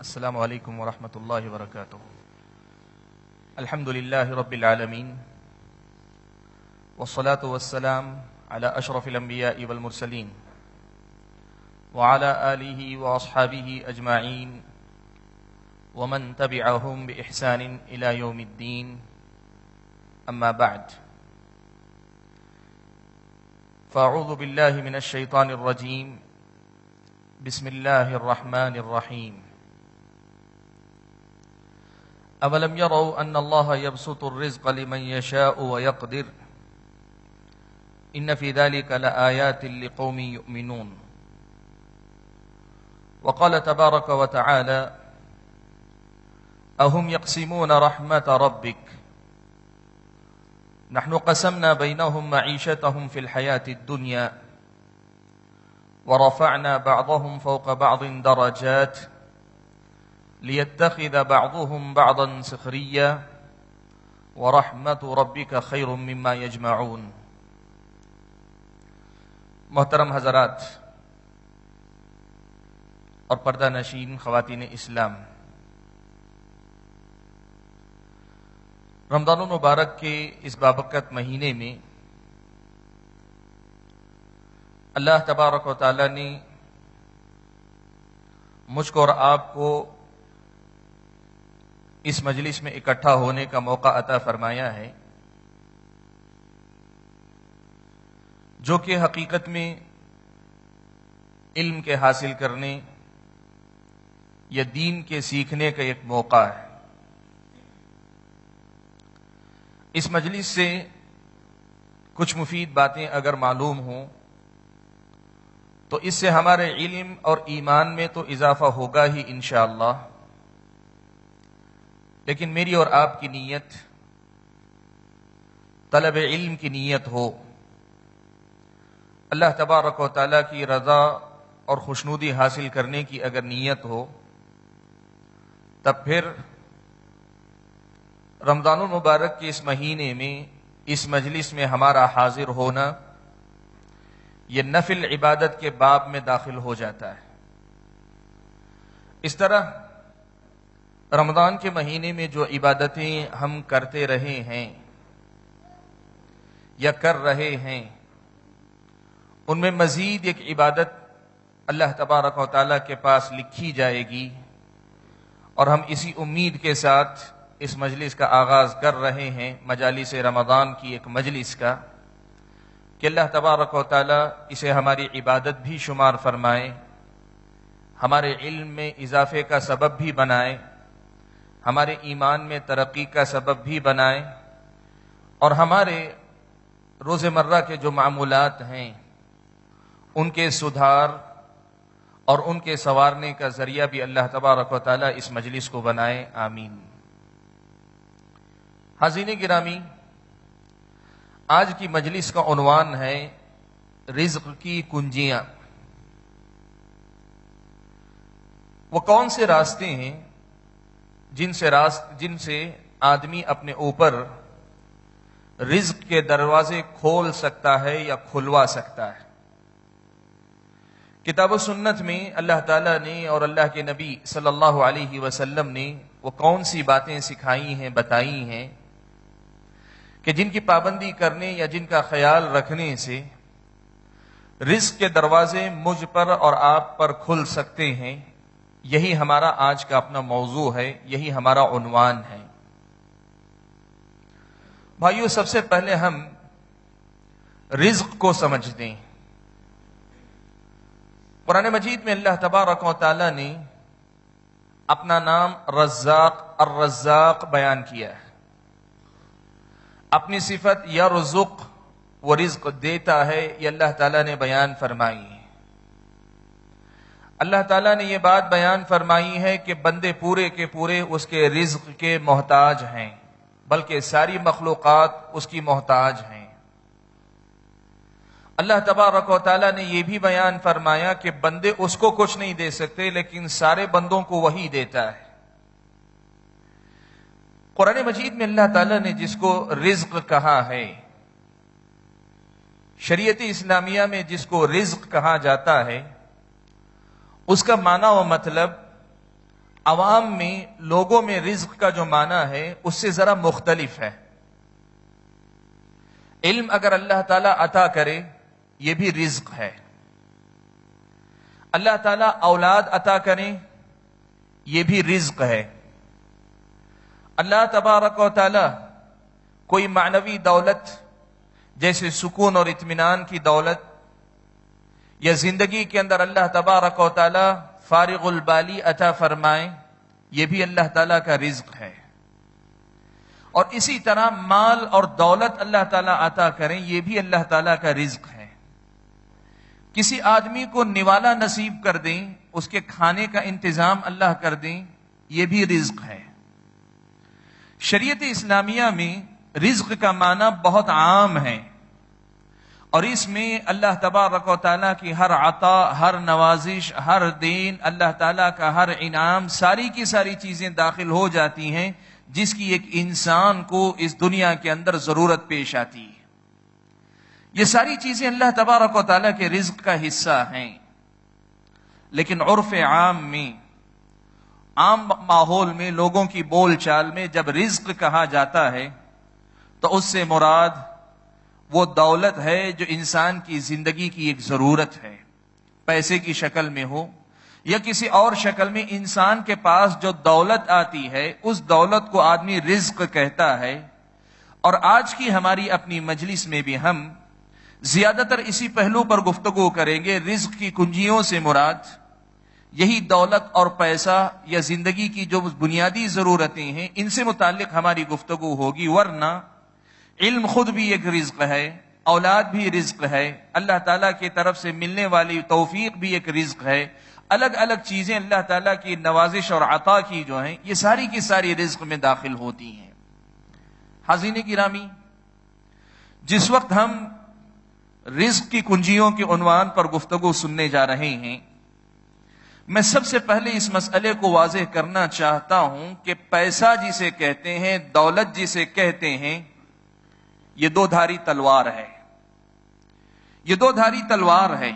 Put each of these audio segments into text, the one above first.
السلام علیکم ورحمۃ اللہ وبرکاتہ۔ الحمد للہ رب العالمین والصلاة والسلام علی اشرف الانبیاء والمرسلین وعلی آلہ واصحابہ اجمعین ومن تبعہم بإحسان الی یوم الدین، اما بعد فاعوذ باللہ من الشیطان الرجیم، بسم اللہ الرحمن الرحیم۔ اولم يروا ان الله يبسط الرزق لمن يشاء ويقدر ان في ذلك لآيات لقوم يؤمنون۔ وقال تبارك وتعالى اهم يقسمون رحمة ربك نحن قسمنا بينهم معيشتهم في الحياة الدنيا ورفعنا بعضهم فوق بعض درجات ليتخذ بعضهم بعضا سخريا ورحمة ربك خير مما يجمعون۔ محترم حضرات اور پردہ نشین خواتین اسلام، رمضان المبارک کے اس بابرکت مہینے میں اللہ تبارک و تعالی نے مجھ کو اور آپ کو اس مجلس میں اکٹھا ہونے کا موقع عطا فرمایا ہے، جو کہ حقیقت میں علم کے حاصل کرنے یا دین کے سیکھنے کا ایک موقع ہے۔ اس مجلس سے کچھ مفید باتیں اگر معلوم ہوں تو اس سے ہمارے علم اور ایمان میں تو اضافہ ہوگا ہی انشاءاللہ، لیکن میری اور آپ کی نیت طلب علم کی نیت ہو، اللہ تبارک و تعالیٰ کی رضا اور خوشنودی حاصل کرنے کی اگر نیت ہو، تب پھر رمضان المبارک کے اس مہینے میں اس مجلس میں ہمارا حاضر ہونا یہ نفل عبادت کے باب میں داخل ہو جاتا ہے۔ اس طرح رمضان کے مہینے میں جو عبادتیں ہم کرتے رہے ہیں یا کر رہے ہیں، ان میں مزید ایک عبادت اللہ تبارک و تعالیٰ کے پاس لکھی جائے گی، اور ہم اسی امید کے ساتھ اس مجلس کا آغاز کر رہے ہیں، مجالس رمضان کی ایک مجلس کا، کہ اللہ تبارک و تعالیٰ اسے ہماری عبادت بھی شمار فرمائے، ہمارے علم میں اضافے کا سبب بھی بنائے، ہمارے ایمان میں ترقی کا سبب بھی بنائے، اور ہمارے روزمرہ کے جو معمولات ہیں ان کے سدھار اور ان کے سنوارنے کا ذریعہ بھی اللہ تبارک و تعالیٰ اس مجلس کو بنائے، آمین۔ حاضرین گرامی، آج کی مجلس کا عنوان ہے رزق کی کنجیاں۔ وہ کون سے راستے ہیں جن سے آدمی اپنے اوپر رزق کے دروازے کھول سکتا ہے یا کھلوا سکتا ہے؟ کتاب و سنت میں اللہ تعالیٰ نے اور اللہ کے نبی صلی اللہ علیہ وسلم نے وہ کون سی باتیں سکھائی ہیں، بتائی ہیں، کہ جن کی پابندی کرنے یا جن کا خیال رکھنے سے رزق کے دروازے مجھ پر اور آپ پر کھل سکتے ہیں۔ یہی ہمارا آج کا اپنا موضوع ہے، یہی ہمارا عنوان ہے۔ بھائیو، سب سے پہلے ہم رزق کو سمجھ دیں۔ قرآن مجید میں اللہ تبارک و تعالی نے اپنا نام رزاق، الرزاق بیان کیا ہے۔ اپنی صفت یرزق، وہ رزق دیتا ہے، یہ اللہ تعالیٰ نے بیان فرمائی ہے۔ اللہ تعالیٰ نے یہ بات بیان فرمائی ہے کہ بندے پورے کے پورے اس کے رزق کے محتاج ہیں، بلکہ ساری مخلوقات اس کی محتاج ہیں۔ اللہ تبارک و تعالیٰ نے یہ بھی بیان فرمایا کہ بندے اس کو کچھ نہیں دے سکتے، لیکن سارے بندوں کو وہی دیتا ہے۔ قرآن مجید میں اللہ تعالیٰ نے جس کو رزق کہا ہے، شریعت اسلامیہ میں جس کو رزق کہا جاتا ہے، اس کا معنی و مطلب عوام میں لوگوں میں رزق کا جو معنی ہے اس سے ذرا مختلف ہے. علم اگر اللہ تعالیٰ عطا کرے یہ بھی رزق ہے. اللہ تعالیٰ اولاد عطا کرے یہ بھی رزق ہے. اللہ تبارک و تعالیٰ کوئی معنوی دولت جیسے سکون اور اطمینان کی دولت یا زندگی کے اندر اللہ تبارک و تعالیٰ فارغ البالی عطا فرمائے یہ بھی اللہ تعالیٰ کا رزق ہے. اور اسی طرح مال اور دولت اللہ تعالیٰ عطا کریں یہ بھی اللہ تعالیٰ کا رزق ہے. کسی آدمی کو نوالا نصیب کر دیں، اس کے کھانے کا انتظام اللہ کر دیں یہ بھی رزق ہے. شریعت اسلامیہ میں رزق کا معنی بہت عام ہے اور اس میں اللہ تبارک و تعالیٰ کی ہر عطا، ہر نوازش، ہر دین، اللہ تعالیٰ کا ہر انعام، ساری کی ساری چیزیں داخل ہو جاتی ہیں جس کی ایک انسان کو اس دنیا کے اندر ضرورت پیش آتی ہے. یہ ساری چیزیں اللہ تبارک و تعالیٰ کے رزق کا حصہ ہیں. لیکن عرف عام میں، عام ماحول میں، لوگوں کی بول چال میں جب رزق کہا جاتا ہے تو اس سے مراد وہ دولت ہے جو انسان کی زندگی کی ایک ضرورت ہے، پیسے کی شکل میں ہو یا کسی اور شکل میں. انسان کے پاس جو دولت آتی ہے اس دولت کو آدمی رزق کہتا ہے. اور آج کی ہماری اپنی مجلس میں بھی ہم زیادہ تر اسی پہلو پر گفتگو کریں گے. رزق کی کنجیوں سے مراد یہی دولت اور پیسہ یا زندگی کی جو بنیادی ضرورتیں ہیں ان سے متعلق ہماری گفتگو ہوگی. ورنہ علم خود بھی ایک رزق ہے، اولاد بھی رزق ہے، اللہ تعالیٰ کی طرف سے ملنے والی توفیق بھی ایک رزق ہے. الگ الگ چیزیں اللہ تعالیٰ کی نوازش اور عطا کی جو ہیں یہ ساری کی ساری رزق میں داخل ہوتی ہیں. حاضرین گرامی، جس وقت ہم رزق کی کنجیوں کے عنوان پر گفتگو سننے جا رہے ہیں، میں سب سے پہلے اس مسئلے کو واضح کرنا چاہتا ہوں کہ پیسہ جسے کہتے ہیں، دولت جسے کہتے ہیں، یہ دو دھاری تلوار ہے. یہ دو دھاری تلوار ہے.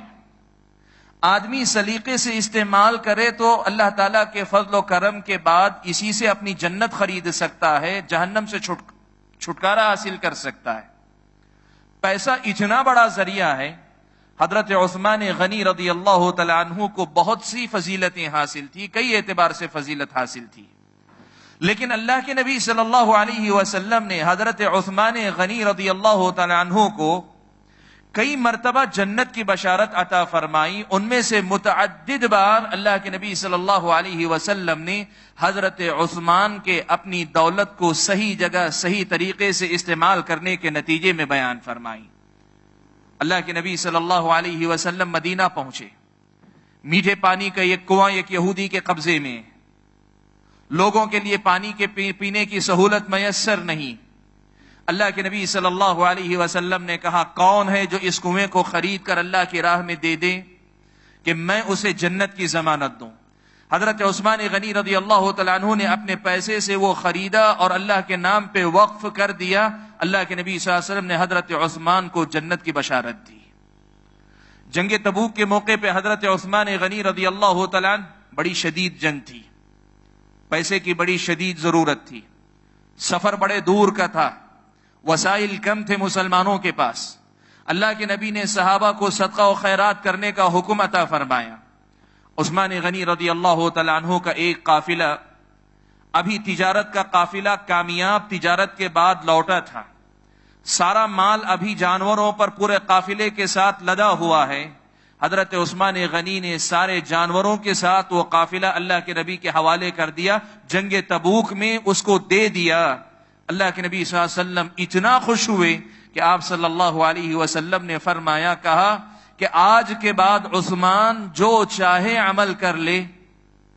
آدمی سلیقے سے استعمال کرے تو اللہ تعالیٰ کے فضل و کرم کے بعد اسی سے اپنی جنت خرید سکتا ہے، جہنم سے چھٹکارا حاصل کر سکتا ہے. پیسہ اتنا بڑا ذریعہ ہے. حضرت عثمان غنی رضی اللہ تعالیٰ عنہ کو بہت سی فضیلتیں حاصل تھی، کئی اعتبار سے فضیلت حاصل تھی. لیکن اللہ کے نبی صلی اللہ علیہ وسلم نے حضرت عثمان غنی رضی اللہ تعالیٰ عنہ کو کئی مرتبہ جنت کی بشارت عطا فرمائی. ان میں سے متعدد بار اللہ کے نبی صلی اللہ علیہ وسلم نے حضرت عثمان کے اپنی دولت کو صحیح جگہ صحیح طریقے سے استعمال کرنے کے نتیجے میں بیان فرمائی. اللہ کے نبی صلی اللہ علیہ وسلم مدینہ پہنچے. میٹھے پانی کا ایک کنواں ایک یہودی کے قبضے میں، لوگوں کے لیے پانی کے پینے کی سہولت میسر نہیں. اللہ کے نبی صلی اللہ علیہ وسلم نے کہا کون ہے جو اس کنویں کو خرید کر اللہ کی راہ میں دے دے کہ میں اسے جنت کی ضمانت دوں. حضرت عثمان غنی رضی اللہ تعالیٰ عنہ نے اپنے پیسے سے وہ خریدا اور اللہ کے نام پہ وقف کر دیا. اللہ کے نبی صلی اللہ علیہ وسلم نے حضرت عثمان کو جنت کی بشارت دی. جنگ تبوک کے موقع پہ حضرت عثمان غنی رضی اللہ تعالیٰ عنہ، بڑی شدید جنگ تھی، پیسے کی بڑی شدید ضرورت تھی، سفر بڑے دور کا تھا، وسائل کم تھے مسلمانوں کے پاس. اللہ کے نبی نے صحابہ کو صدقہ و خیرات کرنے کا حکم عطا فرمایا. عثمان غنی رضی اللہ تعالیٰ عنہ کا ایک قافلہ، ابھی تجارت کا قافلہ کامیاب تجارت کے بعد لوٹا تھا، سارا مال ابھی جانوروں پر پورے قافلے کے ساتھ لدا ہوا ہے. حضرت عثمان غنی نے سارے جانوروں کے ساتھ وہ قافلہ اللہ کے نبی کے حوالے کر دیا. جنگ تبوک میں اس کو دے دیا. اللہ کے نبی صلی اللہ علیہ وسلم اتنا خوش ہوئے کہ آپ صلی اللہ علیہ وسلم نے فرمایا، کہا کہ آج کے بعد عثمان جو چاہے عمل کر لے،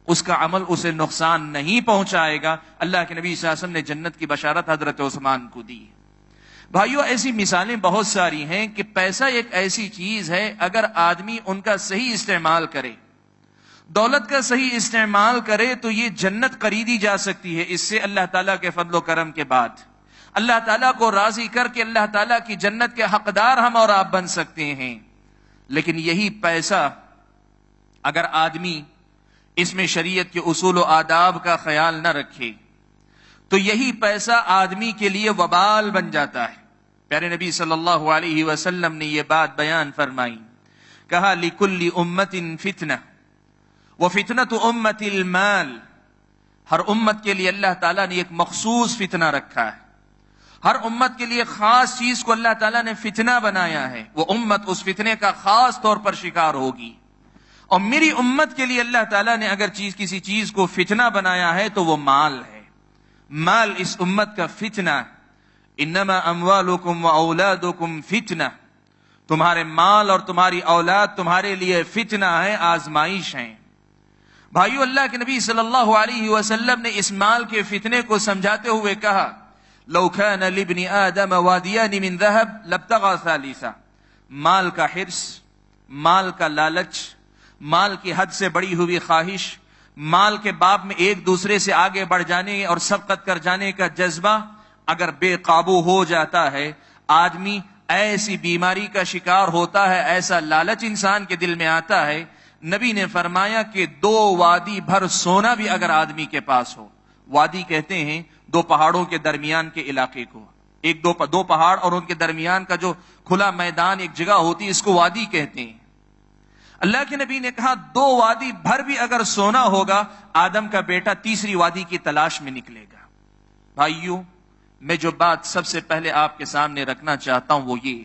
اس کا عمل اسے نقصان نہیں پہنچائے گا. اللہ کے نبی صلی اللہ علیہ وسلم نے جنت کی بشارت حضرت عثمان کو دی. بھائیو، ایسی مثالیں بہت ساری ہیں کہ پیسہ ایک ایسی چیز ہے اگر آدمی ان کا صحیح استعمال کرے، دولت کا صحیح استعمال کرے تو یہ جنت خریدی جا سکتی ہے. اس سے اللہ تعالیٰ کے فضل و کرم کے بعد اللہ تعالیٰ کو راضی کر کے اللہ تعالیٰ کی جنت کے حقدار ہم اور آپ بن سکتے ہیں. لیکن یہی پیسہ اگر آدمی اس میں شریعت کے اصول و آداب کا خیال نہ رکھے تو یہی پیسہ آدمی کے لیے وبال بن جاتا ہے۔ پیارے نبی صلی اللہ علیہ وسلم نے یہ بات بیان فرمائی، کہا لِكُلِّ أُمَّةٍ فِتْنَةٌ وَفِتْنَةُ أُمَّةِ الْمَالِ، ہر امت کے لیے اللہ تعالیٰ نے ایک مخصوص فتنہ رکھا ہے، ہر امت کے لیے خاص چیز کو اللہ تعالیٰ نے فتنہ بنایا ہے، وہ امت اس فتنے کا خاص طور پر شکار ہوگی۔ اور میری امت کے لیے اللہ تعالیٰ نے اگر کسی چیز کو فتنہ بنایا ہے تو وہ مال ہے، مال اس امت کا فتنہ۔ انما اموالکم و اولادکم فتنہ، تمہارے مال اور تمہاری اولاد تمہارے لیے فتنہ ہے، آزمائش ہیں۔ بھائیو، اللہ کے نبی صلی اللہ علیہ وسلم نے اس مال کے فتنے کو سمجھاتے ہوئے کہا لو كان لابن آدم وادیان من ذهب لابتغى ثالثا، مال کا حرص، مال کا لالچ، مال کی حد سے بڑی ہوئی خواہش، مال کے باب میں ایک دوسرے سے آگے بڑھ جانے اور سبقت کر جانے کا جذبہ اگر بے قابو ہو جاتا ہے، آدمی ایسی بیماری کا شکار ہوتا ہے، ایسا لالچ انسان کے دل میں آتا ہے، نبی نے فرمایا کہ 2 وادی بھر سونا بھی اگر آدمی کے پاس ہو، وادی کہتے ہیں 2 پہاڑوں کے درمیان کے علاقے کو، دو پہاڑ اور ان کے درمیان کا جو کھلا میدان ایک جگہ ہوتی ہے، اس کو وادی کہتے ہیں۔ اللہ کے نبی نے کہا 2 وادی بھر بھی اگر سونا ہوگا، آدم کا بیٹا تیسری وادی کی تلاش میں نکلے گا۔ بھائیو، میں جو بات سب سے پہلے آپ کے سامنے رکھنا چاہتا ہوں وہ یہ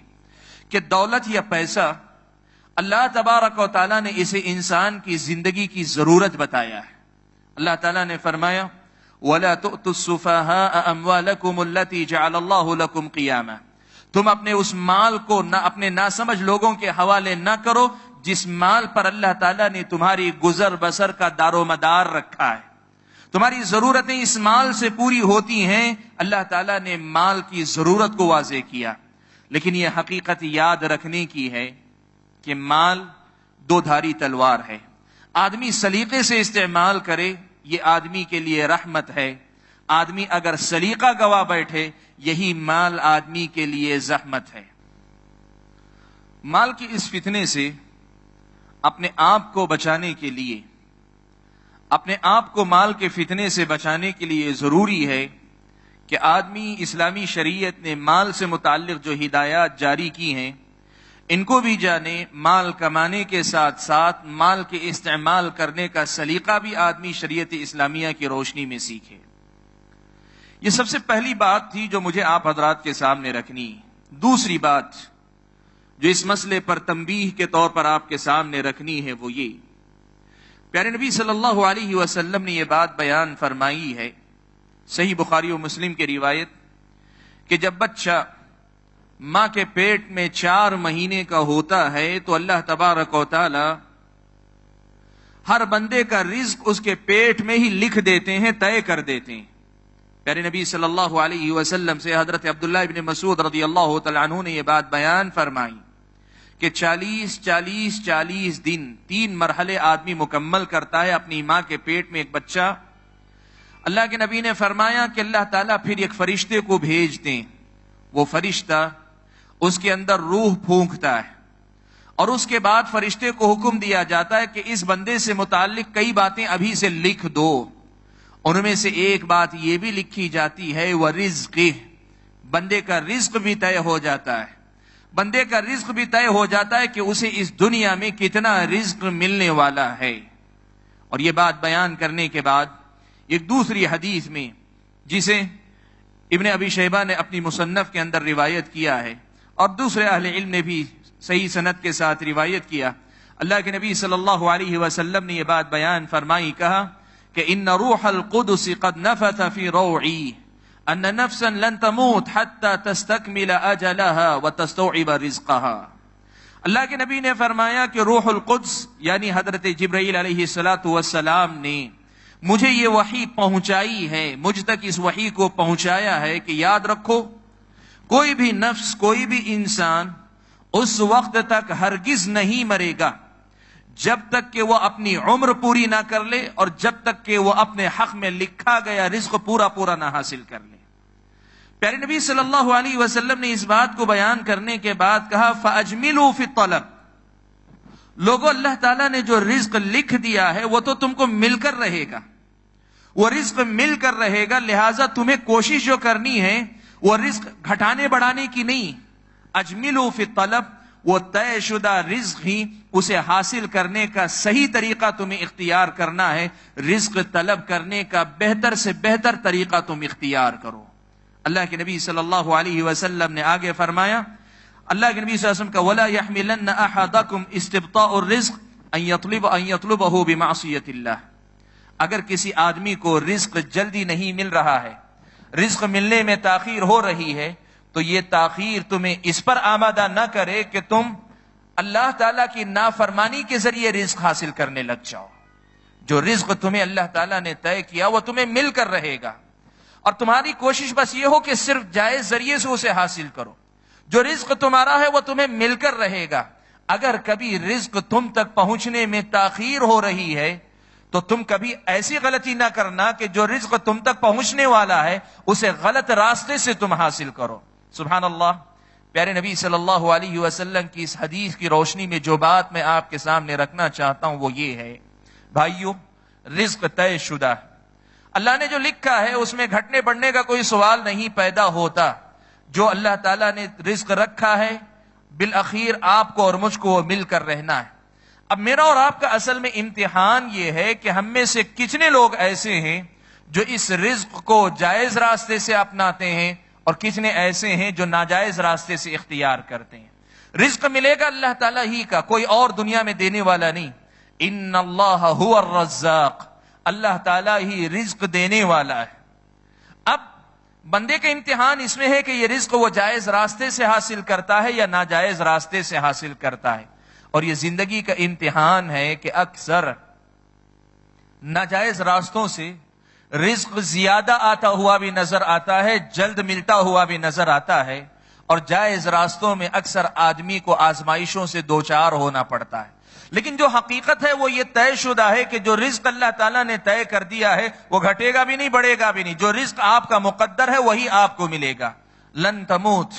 کہ دولت یا پیسہ اللہ تبارک و تعالیٰ نے اسے انسان کی زندگی کی ضرورت بتایا ہے۔ اللہ تعالیٰ نے فرمایا وَلَا تُؤْتُوا السُّفَهَاءَ أَمْوَالَكُمُ الَّتِي جَعَلَ اللَّهُ لَكُمْ قِيَامًا، تم اپنے اس مال کو اپنے ناسمجھ لوگوں کے حوالے نہ کرو جس مال پر اللہ تعالیٰ نے تمہاری گزر بسر کا دار و مدار رکھا ہے، تمہاری ضرورتیں اس مال سے پوری ہوتی ہیں۔ اللہ تعالیٰ نے مال کی ضرورت کو واضح کیا، لیکن یہ حقیقت یاد رکھنے کی ہے کہ مال 2 دھاری تلوار ہے، آدمی سلیقے سے استعمال کرے یہ آدمی کے لیے رحمت ہے، آدمی اگر سلیقہ گوا بیٹھے یہی مال آدمی کے لیے زحمت ہے۔ مال کی اس فتنے سے اپنے آپ کو بچانے کے لیے، اپنے آپ کو مال کے فتنے سے بچانے کے لیے ضروری ہے کہ آدمی اسلامی شریعت نے مال سے متعلق جو ہدایات جاری کی ہیں ان کو بھی جانے، مال کمانے کے ساتھ ساتھ مال کے استعمال کرنے کا سلیقہ بھی آدمی شریعت اسلامیہ کی روشنی میں سیکھے۔ یہ سب سے پہلی بات تھی جو مجھے آپ حضرات کے سامنے رکھنی۔ دوسری بات جو اس مسئلے پر تنبیہ کے طور پر آپ کے سامنے رکھنی ہے وہ یہ، پیارے نبی صلی اللہ علیہ وسلم نے یہ بات بیان فرمائی ہے، صحیح بخاری و مسلم کی روایت، کہ جب بچہ ماں کے پیٹ میں 4 مہینے کا ہوتا ہے تو اللہ تبارک و تعالی ہر بندے کا رزق اس کے پیٹ میں ہی لکھ دیتے ہیں، طے کر دیتے ہیں۔ پیارے نبی صلی اللہ علیہ وسلم سے حضرت عبداللہ ابن مسعود رضی اللہ تعالیٰ عنہ نے یہ بات بیان فرمائی کہ 40 دن 3 مرحلے آدمی مکمل کرتا ہے اپنی ماں کے پیٹ میں ایک بچہ۔ اللہ کے نبی نے فرمایا کہ اللہ تعالیٰ پھر ایک فرشتے کو بھیجتے ہیں، وہ فرشتہ اس کے اندر روح پھونکتا ہے اور اس کے بعد فرشتے کو حکم دیا جاتا ہے کہ اس بندے سے متعلق کئی باتیں ابھی سے لکھ دو۔ ان میں سے ایک بات یہ بھی لکھی جاتی ہے وَرِزْقِهْ، بندے کا رزق بھی طے ہو جاتا ہے، بندے کا رزق بھی طے ہو جاتا ہے کہ اسے اس دنیا میں کتنا رزق ملنے والا ہے۔ اور یہ بات بیان کرنے کے بعد ایک دوسری حدیث میں جسے ابن ابی شیبہ نے اپنی مصنف کے اندر روایت کیا ہے اور دوسرے اہل علم نے بھی صحیح سند کے ساتھ روایت کیا، اللہ کے نبی صلی اللہ علیہ وسلم نے یہ بات بیان فرمائی، کہا کہ ان روح القدس قد نفث فی روعی ان نفسا لن تموت حتى تستکمل اجلها وتستوعب رزقها۔ اللہ کے نبی نے فرمایا کہ روح القدس یعنی حضرت جبرائیل علیہ السلام نے مجھے یہ وحی پہنچائی ہے، مجھ تک اس وحی کو پہنچایا ہے کہ یاد رکھو کوئی بھی نفس، کوئی بھی انسان اس وقت تک ہرگز نہیں مرے گا جب تک کہ وہ اپنی عمر پوری نہ کر لے اور جب تک کہ وہ اپنے حق میں لکھا گیا رزق پورا نہ حاصل کر لے۔ پیارے نبی صلی اللہ علیہ وسلم نے اس بات کو بیان کرنے کے بعد کہا فَأَجْمِلُوا فِي الطَّلَبِ، لوگوں اللہ تعالیٰ نے جو رزق لکھ دیا ہے وہ تو تم کو مل کر رہے گا، وہ رزق مل کر رہے گا، لہٰذا تمہیں کوشش جو کرنی ہے وہ رزق گھٹانے بڑھانے کی نہیں. اجملوا فی الطلب، وہ طے شدہ رزق ہی اسے حاصل کرنے کا صحیح طریقہ تمہیں اختیار کرنا ہے. رزق طلب کرنے کا بہتر سے بہتر طریقہ تم اختیار کرو. اللہ کے نبی صلی اللہ علیہ وسلم نے آگے فرمایا، اللہ کے نبی صلی اللہ علیہ وسلم کا وَلَا يَحْمِلَنَّ أَحَدَكُمْ اسْتِبْطَاءُ الرِّزْقِ أَن يَطْلُبَهُ بِمَعْصِيَةِ اللَّهِ. اگر کسی آدمی کو رزق جلدی نہیں مل رہا ہے، رزق ملنے میں تاخیر ہو رہی ہے، تو یہ تاخیر تمہیں اس پر آمادہ نہ کرے کہ تم اللہ تعالیٰ کی نافرمانی کے ذریعے رزق حاصل کرنے لگ جاؤ. جو رزق تمہیں اللہ تعالیٰ نے طے کیا وہ تمہیں مل کر رہے گا، اور تمہاری کوشش بس یہ ہو کہ صرف جائز ذریعے سے اسے حاصل کرو. جو رزق تمہارا ہے وہ تمہیں مل کر رہے گا. اگر کبھی رزق تم تک پہنچنے میں تاخیر ہو رہی ہے تو تم کبھی ایسی غلطی نہ کرنا کہ جو رزق تم تک پہنچنے والا ہے اسے غلط راستے سے تم حاصل کرو. سبحان اللہ. پیارے نبی صلی اللہ علیہ وسلم کی اس حدیث کی روشنی میں جو بات میں آپ کے سامنے رکھنا چاہتا ہوں وہ یہ ہے، بھائیو، رزق طے شدہ ہے. اللہ نے جو لکھا ہے اس میں گھٹنے بڑھنے کا کوئی سوال نہیں پیدا ہوتا. جو اللہ تعالیٰ نے رزق رکھا ہے بالآخر آپ کو اور مجھ کو وہ مل کر رہنا ہے. اب میرا اور آپ کا اصل میں امتحان یہ ہے کہ ہم میں سے کتنے لوگ ایسے ہیں جو اس رزق کو جائز راستے سے اپناتے ہیں اور کتنے ایسے ہیں جو ناجائز راستے سے اختیار کرتے ہیں. رزق ملے گا اللہ تعالیٰ ہی کا، کوئی اور دنیا میں دینے والا نہیں. ان اللہ هو الرزاق، اللہ تعالیٰ ہی رزق دینے والا ہے. اب بندے کا امتحان اس میں ہے کہ یہ رزق وہ جائز راستے سے حاصل کرتا ہے یا ناجائز راستے سے حاصل کرتا ہے. اور یہ زندگی کا امتحان ہے کہ اکثر ناجائز راستوں سے رزق زیادہ آتا ہوا بھی نظر آتا ہے، جلد ملتا ہوا بھی نظر آتا ہے، اور جائز راستوں میں اکثر آدمی کو آزمائشوں سے دوچار ہونا پڑتا ہے. لیکن جو حقیقت ہے وہ یہ طے شدہ ہے کہ جو رزق اللہ تعالیٰ نے طے کر دیا ہے وہ گھٹے گا بھی نہیں، بڑھے گا بھی نہیں. جو رزق آپ کا مقدر ہے وہی آپ کو ملے گا. لن تموت،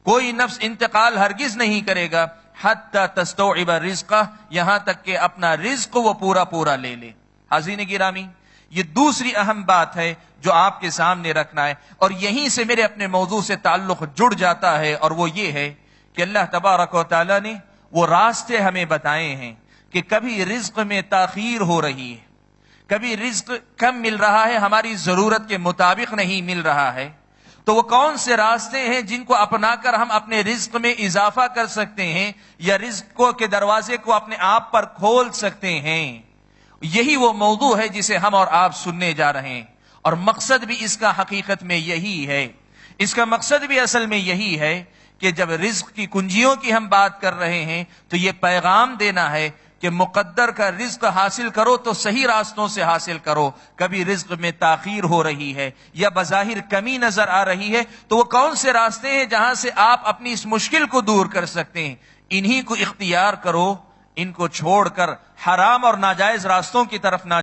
کوئی نفس انتقال ہرگز نہیں کرے گا حتی تستوعب رزقہ، یہاں تک کہ اپنا رزق وہ پورا لے لے. حاضرین گرامی، یہ دوسری اہم بات ہے جو آپ کے سامنے رکھنا ہے، اور یہیں سے میرے اپنے موضوع سے تعلق جڑ جاتا ہے، اور وہ یہ ہے کہ اللہ تبارک و تعالیٰ نے وہ راستے ہمیں بتائے ہیں کہ کبھی رزق میں تاخیر ہو رہی ہے، کبھی رزق کم مل رہا ہے، ہماری ضرورت کے مطابق نہیں مل رہا ہے، تو وہ کون سے راستے ہیں جن کو اپنا کر ہم اپنے رزق میں اضافہ کر سکتے ہیں یا رزق کے دروازے کو اپنے آپ پر کھول سکتے ہیں. یہی وہ موضوع ہے جسے ہم اور آپ سننے جا رہے ہیں، اور مقصد بھی اس کا حقیقت میں یہی ہے. اس کا مقصد بھی اصل میں یہی ہے کہ جب رزق کی کنجیوں کی ہم بات کر رہے ہیں تو یہ پیغام دینا ہے کہ مقدر کا رزق حاصل کرو تو صحیح راستوں سے حاصل کرو. کبھی رزق میں تاخیر ہو رہی ہے یا بظاہر کمی نظر آ رہی ہے تو وہ کون سے راستے ہیں جہاں سے آپ اپنی اس مشکل کو دور کر سکتے ہیں، انہی کو اختیار کرو. ان کو چھوڑ کر حرام اور ناجائز راستوں کی طرف نہ